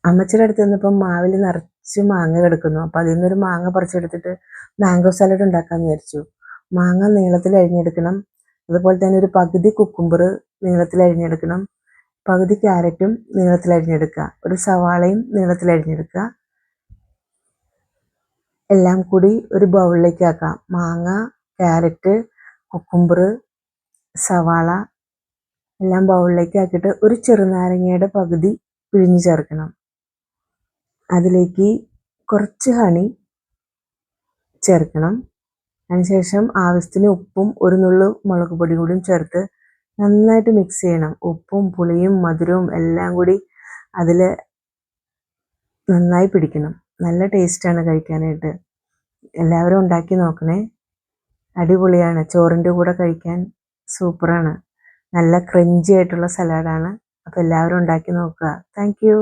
അമ്മച്ചിയുടെ അടുത്ത് നിന്നിപ്പം മാവിൽ നിറച്ച് മാങ്ങ കിടക്കുന്നു. അപ്പം അതിൽ നിന്നൊരു മാങ്ങ പറിച്ചെടുത്തിട്ട് മാംഗോ സാലഡ് ഉണ്ടാക്കാമെന്ന് വിചാരിച്ചു. മാങ്ങ നീളത്തിൽ അരിഞ്ഞെടുക്കണം. അതുപോലെ തന്നെ ഒരു പകുതി കുക്കുംബർ നീളത്തിൽ അരിഞ്ഞെടുക്കണം. പകുതി ക്യാരറ്റും നീളത്തിൽ അരിഞ്ഞെടുക്കുക. ഒരു സവാളയും നീളത്തിൽ അരിഞ്ഞെടുക്കുക. എല്ലാം കൂടി ഒരു ബൗളിലേക്ക് ആക്കാം. മാങ്ങ, ക്യാരറ്റ്, കുക്കുംബർ, സവാള എല്ലാം ബൗളിലേക്ക് ആക്കിയിട്ട് ഒരു ചെറുനാരങ്ങയുടെ പകുതി പിഴിഞ്ഞ് ചേർക്കണം. അതിലേക്ക് കുറച്ച് ഹണി ചേർക്കണം. അതിനുശേഷം ആവശ്യത്തിന് ഉപ്പും ഒരു നുള്ളു മുളക് പൊടി കൂടിയും ചേർത്ത് നന്നായിട്ട് മിക്സ് ചെയ്യണം. ഉപ്പും പുളിയും മധുരവും എല്ലാം കൂടി അതിൽ നന്നായി പിടിക്കണം. നല്ല ടേസ്റ്റാണ് കഴിക്കാനായിട്ട്. എല്ലാവരും ഉണ്ടാക്കി നോക്കണേ. അടിപൊളിയാണ്. ചോറിൻ്റെ കൂടെ കഴിക്കാൻ സൂപ്പറാണ്. നല്ല ക്രഞ്ചി ആയിട്ടുള്ള സലാഡാണ്. അപ്പോൾ എല്ലാവരും ഉണ്ടാക്കി നോക്കുക. Thank you.